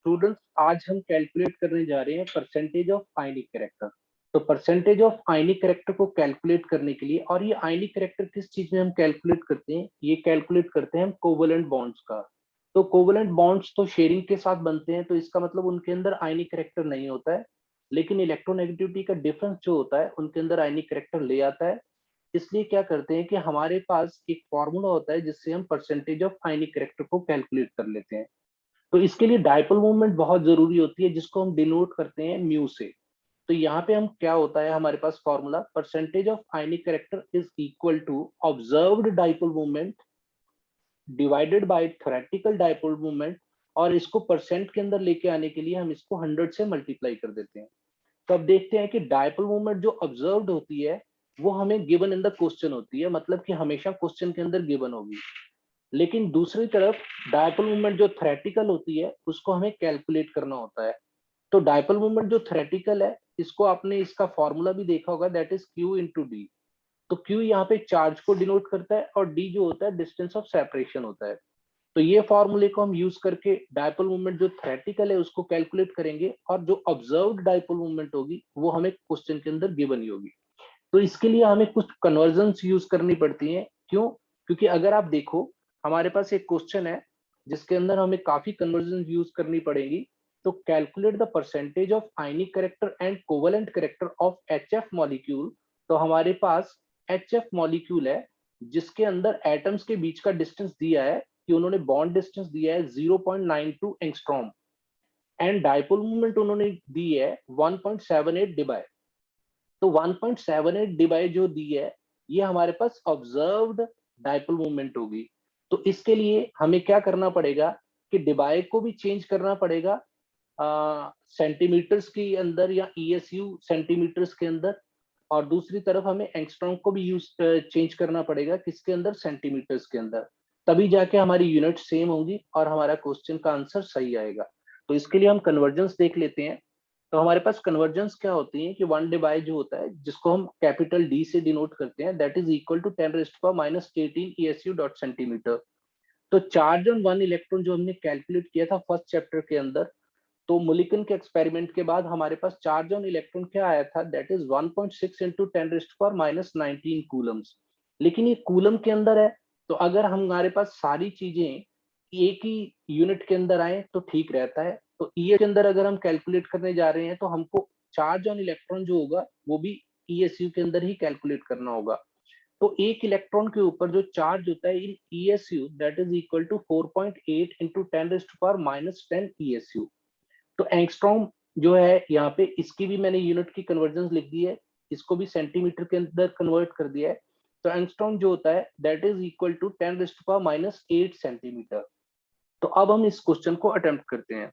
Students, आज हम calculate करने जा रहे हैं परसेंटेज ऑफ आयनिक कैरेक्टर। तो परसेंटेज ऑफ आयनिक कैरेक्टर को कैलकुलेट करने के लिए, और ये आयनिक कैरेक्टर किस चीज में हम कैलकुलेट करते हैं, ये कैलकुलेट करते हैं हम कोवलेंट बॉन्ड्स का। तो कोवलेंट बॉन्ड्स तो शेयरिंग के साथ बनते हैं, तो इसका मतलब उनके अंदर आयनिक कैरेक्टर नहीं होता है, लेकिन इलेक्ट्रोनेगेटिविटी का डिफरेंस जो होता है उनके अंदर आयनिक कैरेक्टर ले आता है। इसलिए क्या करते हैं कि हमारे पास एक फॉर्मूला होता है जिससे हम परसेंटेज ऑफ आयनिक कैरेक्टर को कैलकुलेट कर लेते हैं। तो इसके लिए डायपोल मूवमेंट बहुत जरूरी होती है, जिसको हम डिनोट करते हैं म्यू से। तो यहाँ पे हम क्या होता है, हमारे पास formula percentage of ionic character is equal to observed dipole movement divided by theoretical dipole movement. और इसको परसेंट के अंदर लेके आने के लिए हम इसको 100 से मल्टीप्लाई कर देते हैं। तो अब देखते हैं कि डायपोल मूवमेंट जो ऑब्जर्व्ड होती है वो हमें गिवन इन द क्वेश्चन होती है, मतलब कि हमेशा क्वेश्चन के अंदर गिवन होगी। लेकिन दूसरी तरफ डायपोल मूवमेंट जो थ्योरेटिकल होती है उसको हमें कैलकुलेट करना होता है। तो डायपोल मूवमेंट जो थ्योरेटिकल है, इसको आपने इसका फॉर्मूला भी देखा होगा, that is Q into D. तो क्यू यहाँ पे चार्ज को डिनोट करता है और डी जो होता है डिस्टेंस ऑफ सेपरेशन होता है। तो ये फॉर्मूले को हम यूज करके डायपोल मूवमेंट जो थ्योरेटिकल है उसको कैलकुलेट करेंगे, और जो ऑब्जर्व्ड डायपोल मूवमेंट होगी वो हमें क्वेश्चन के अंदर गिवन ही होगी। तो इसके लिए हमें कुछ कन्वर्जन्स यूज करनी पड़ती हैं। क्यों? क्योंकि अगर आप देखो, हमारे पास एक क्वेश्चन है जिसके अंदर हमें काफी कन्वर्जन यूज करनी पड़ेगी। तो calculate the percentage of ionic character and covalent character of H F molecule. तो हमारे पास एच एफ मॉलिक्यूल है जिसके अंदर एटम्स के बीच का डिस्टेंस दिया है कि उन्होंने बॉन्ड डिस्टेंस दिया है 0.92 एंगस्ट्रॉम, एंड डायपोल मूवमेंट उन्होंने दी है 1.78 डिबाई। तो 1.78 डिवाई जो दी है, ये हमारे पास ऑब्जर्व्ड डायपोल मूवमेंट होगी। तो इसके लिए हमें क्या करना पड़ेगा कि डिवाई को भी चेंज करना पड़ेगा सेंटीमीटर्स के अंदर या ईएसयू सेंटीमीटर्स के अंदर, और दूसरी तरफ हमें एंगस्ट्रॉम को भी यूज चेंज करना पड़ेगा किसके अंदर, सेंटीमीटर्स के अंदर। तभी जाके हमारी यूनिट सेम होगी और हमारा क्वेश्चन का आंसर सही आएगा। तो इसके लिए हम कन्वर्जेंस देख लेते हैं। तो हमारे पास कन्वर्जेंस क्या होती है कि वन डिवाई जो होता है जिसको हम कैपिटल डी से डिनोट करते हैं, that is equal to 10⁻⁻18 ESU dot centimetre. तो चार्ज ऑन वन इलेक्ट्रॉन जो हमने कैलकुलेट किया था फर्स्ट चैप्टर के अंदर, तो मुलिकन के एक्सपेरिमेंट के बाद हमारे पास चार्ज ऑन इलेक्ट्रॉन क्या आया था, दैट इज 1.6 इंटू 10⁻⁻19 कूलम्स। लेकिन ये कूलम के अंदर है, तो अगर हमारे पास सारी चीजें एक ही यूनिट के अंदर आए तो ठीक रहता है। तो ई के अंदर अगर हम कैलकुलेट करने जा रहे हैं तो हमको चार्ज ऑन इलेक्ट्रॉन जो होगा वो भी ईएसयू के अंदर ही कैलकुलेट करना होगा। तो एक इलेक्ट्रॉन के ऊपर जो चार्ज होता है in ESU, that is equal to 4.8 into 10⁻⁻10 ESU। तो एंगस्ट्रॉम जो है यहाँ पे, इसकी भी मैंने यूनिट की कन्वर्जन लिख दी है, इसको भी सेंटीमीटर के अंदर कन्वर्ट कर दिया है। तो एंगस्ट्रॉम जो होता है that is equal to 10⁻⁻8 centimetre. तो अब हम इस क्वेश्चन को अटेम्प्ट करते हैं।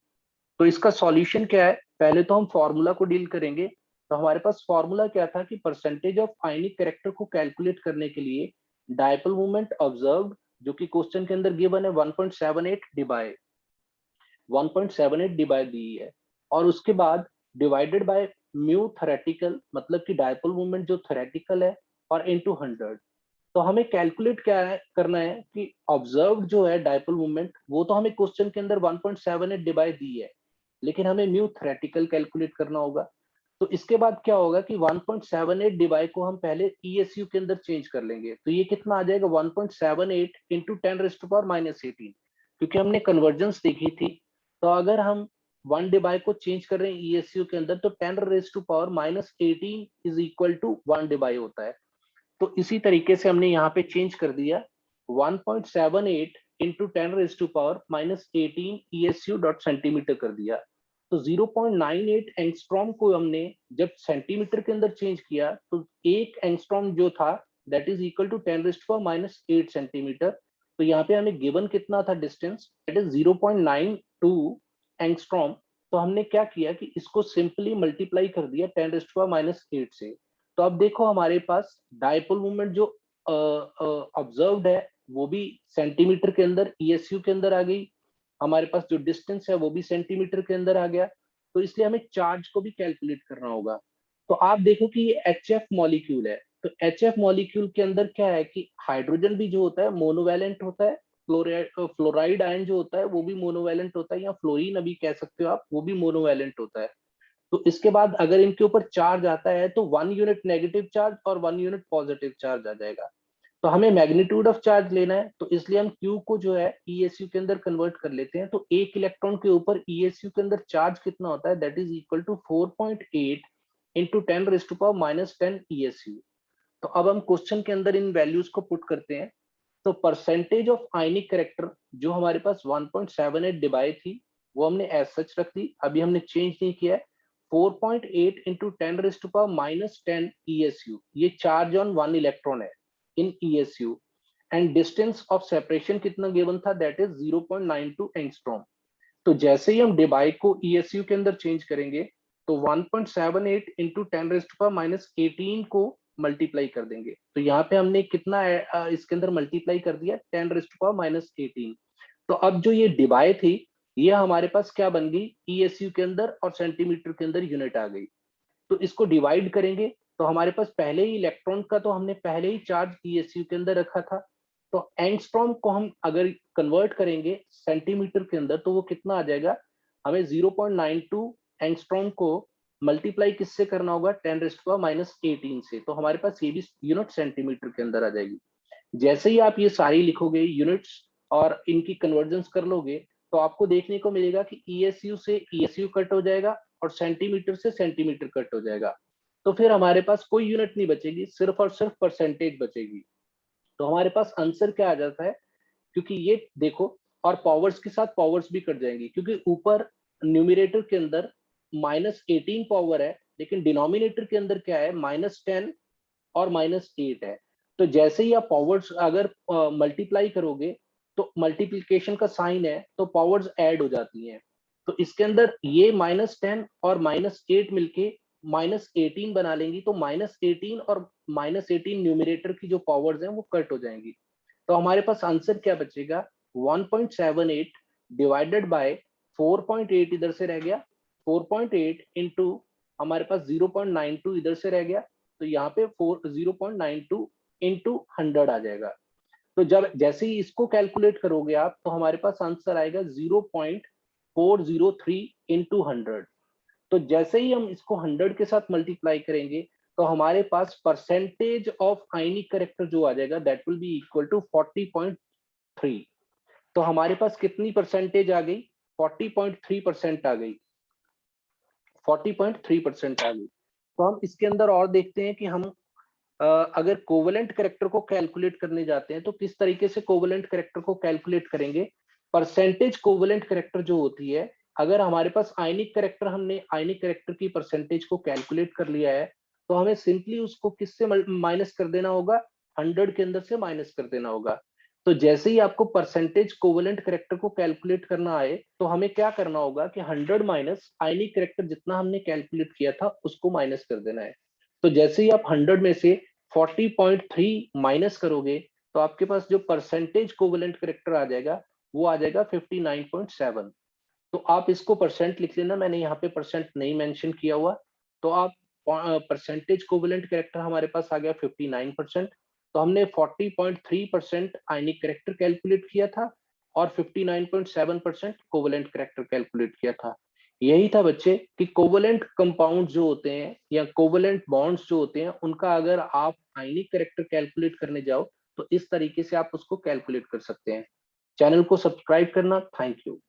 तो इसका सॉल्यूशन क्या है, पहले तो हम फॉर्मूला को डील करेंगे। तो हमारे पास फॉर्मूला क्या था कि परसेंटेज ऑफ आयनिक कैरेक्टर को कैलकुलेट करने के लिए डायपोल मूवमेंट ऑब्जर्व्ड, जो कि क्वेश्चन के अंदर गिवन है 1.78 डिवाई 1.78 डिवाई दी है, और उसके बाद डिवाइडेड बाय म्यू थ्योरेटिकल, मतलब कि डायपोल मूवमेंट जो थ्योरेटिकल है, और इनटू 100। तो हमें कैलकुलेट क्या है, करना है कि ऑब्जर्व्ड जो है डायपोल मूवमेंट, वो तो हमें क्वेश्चन के अंदर 1.78 डिवाई दी है, लेकिन हमें म्यू थ्योरेटिकल कैलकुलेट करना होगा। तो इसके बाद क्या होगा कि 1.78 डिवाई को हम पहले ईएसयू के अंदर चेंज कर लेंगे। तो ये कितना आ जाएगा, 1.78 इंटू 10⁻⁻18, क्योंकि हमने कन्वर्जेंस देखी थी। तो अगर हम वन डिवाई को चेंज कर रहे हैं ईएसयू के अंदर, तो 10⁻⁻18 is equal to one Dibai होता है। तो इसी तरीके से हमने यहाँ पे चेंज कर दिया 1.78 इंटू 10⁻⁻18 ESU डॉट सेंटीमीटर कर दिया। तो 0.98 एंगस्ट्रॉम को हमने जब सेंटीमीटर के अंदर चेंज किया, तो एक एंगस्ट्रॉम जो था that is equal to 10⁻⁻8 centimetre. तो यहाँ पे हमें गिवन कितना था डिस्टेंस, दैट इज 0.92 एंगस्ट्रॉम। तो हमने क्या किया कि इसको सिंपली मल्टीप्लाई कर दिया 10⁻⁻8 से। तो अब देखो हमारे पास डायपोल मूवमेंट जो ऑब्जर्व्ड है वो भी सेंटीमीटर के अंदर ईएसयू के अंदर आ गई, हमारे पास जो डिस्टेंस है वो भी सेंटीमीटर के अंदर आ गया। तो इसलिए हमें चार्ज को भी कैलकुलेट करना होगा। तो आप देखो कि ये एच एफ मॉलिक्यूल है। तो एच एफ मॉलिक्यूल के अंदर क्या है कि हाइड्रोजन भी जो होता है मोनोवैलेंट होता है, फ्लोराइड आयन जो होता है वो भी मोनोवैलेंट होता है, या फ्लोरीन अभी कह सकते हो आप, वो भी मोनोवैलेंट होता है। तो इसके बाद अगर इनके ऊपर चार्ज आता है तो 1 यूनिट नेगेटिव चार्ज और 1 यूनिट पॉजिटिव चार्ज आ जाएगा। तो हमें मैग्नीट्यूड ऑफ चार्ज लेना है, तो इसलिए हम Q को जो है ESU के अंदर कन्वर्ट कर लेते हैं। तो एक इलेक्ट्रॉन के ऊपर ESU के अंदर चार्ज कितना होता है, that is equal to 4.8 into 10⁻⁻10 ESU। तो अब हम क्वेश्चन के अंदर इन वैल्यूज को पुट करते हैं। तो परसेंटेज ऑफ आयनिक करेक्टर जो हमारे पास 1.78 डिबाई थी, वो हमने एज सच रख दी, अभी हमने चेंज नहीं किया है। 4.8 इंटू 10⁻⁻10 ESU, ये चार्ज ऑन 1 इलेक्ट्रॉन है इन ESU, and distance of separation कितना गिवन था, दैट इज 0.92 एंगस्ट्रॉम। तो जैसे ही हम डिबाई को ESU के अंदर चेंज करेंगे, तो 1.78 इंटू 10⁻18 को मल्टीप्लाई कर देंगे। तो यहाँ पे हमने कितना इसके अंदर मल्टीप्लाई कर दिया, 10⁻18। तो अब जो ये डिबाई थी, ये हमारे पास क्या बन गई, ESU के अंदर और सेंटीमीटर के अंदर यूनिट आ गई। तो इसको डिवाइड करेंगे, तो हमारे पास पहले ही इलेक्ट्रॉन का तो हमने पहले ही चार्ज ESU के अंदर रखा था। तो एंगस्ट्रॉम को हम अगर कन्वर्ट करेंगे सेंटीमीटर के अंदर, तो वो कितना आ जाएगा, हमें 0.92 एंगस्ट्रॉम को मल्टीप्लाई किससे करना होगा, 10⁻18 से। तो हमारे पास ये भी यूनिट सेंटीमीटर के अंदर आ जाएगी। जैसे ही आप ये सारी लिखोगे यूनिट्स और इनकी कन्वर्जन कर लोगे, तो आपको देखने को मिलेगा कि ESU से ESU कट हो जाएगा और सेंटीमीटर से सेंटीमीटर कट हो जाएगा। तो फिर हमारे पास कोई यूनिट नहीं बचेगी, सिर्फ और सिर्फ परसेंटेज बचेगी। तो हमारे पास आंसर क्या आ जाता है, क्योंकि ये देखो, और पावर्स के साथ पावर्स भी कट जाएंगी, क्योंकि ऊपर न्यूमिरेटर के अंदर -18 पावर है, लेकिन डिनोमिनेटर के अंदर क्या है, -10 और -8 है। तो जैसे ही आप पावर्स अगर मल्टीप्लाई करोगे, तो मल्टीप्लीकेशन का साइन है, तो पावर्स ऐड हो जाती हैं। तो इसके अंदर ये -10 और -8 मिलके -18 बना लेंगी, तो -18 और -18 न्यूमिरेटर की जो पावर्स हैं वो कट हो जाएंगी। तो हमारे पास आंसर क्या बचेगा, 1.78 डिवाइडेड बाय 4.8 इधर से रह गया, 4.8 इंटू हमारे पास 0.92 इधर से रह गया, तो यहाँ पे 0.92 इंटू 100 आ जाएगा। तो जब जैसे ही इसको कैलकुलेट करोगे आप, तो हमारे पास आंसर आएगा 0.403 इंटू 100। तो जैसे ही हम इसको 100 के साथ मल्टीप्लाई करेंगे, तो हमारे पास परसेंटेज ऑफ आयनिक करेक्टर जो आ जाएगा, that will be equal to 40.3। तो हमारे पास कितनी परसेंटेज आ गई, 40.3% आ गई, 40.3% आ गई। तो हम इसके अंदर और देखते हैं कि हम अगर कोवेलेंट करेक्टर को कैलकुलेट करने जाते हैं, तो किस तरीके से कोवेलेंट करेक्टर को कैलकुलेट करेंगे। परसेंटेज कोवेलेंट करेक्टर जो होती है, अगर हमारे पास आयनिक करेक्टर, हमने आयनिक करेक्टर की परसेंटेज को कैलकुलेट कर लिया है, तो हमें सिंपली उसको किससे माइनस कर देना होगा, 100 के अंदर से माइनस कर देना होगा। तो जैसे ही आपको परसेंटेज कोवेलेंट करेक्टर को कैलकुलेट करना आए, तो हमें क्या करना होगा कि 100 माइनस आयनिक करेक्टर जितना हमने कैलकुलेट किया था उसको माइनस कर देना है। तो जैसे ही आप 100 में से 40.3 माइनस करोगे, तो आपके पास जो परसेंटेज कोवेलेंट करेक्टर आ जाएगा, वो आ जाएगा 59.7। तो आप इसको परसेंट लिख लेना, मैंने यहाँ पे परसेंट नहीं मेंशन किया हुआ। तो आप परसेंटेज कोवेलेंट करेक्टर हमारे पास आ गया 59%। तो हमने 40.3% आयनिक करेक्टर कैलकुलेट किया था और 59.7% कोवेलेंट करेक्टर कैलकुलेट किया था। यही था बच्चे कि कोवेलेंट कंपाउंड जो होते हैं या कोवेलेंट बॉन्ड्स जो होते हैं, उनका अगर आप आयनिक करेक्टर कैलकुलेट करने जाओ, तो इस तरीके से आप उसको कैलकुलेट कर सकते हैं। चैनल को सब्सक्राइब करना, थैंक यू।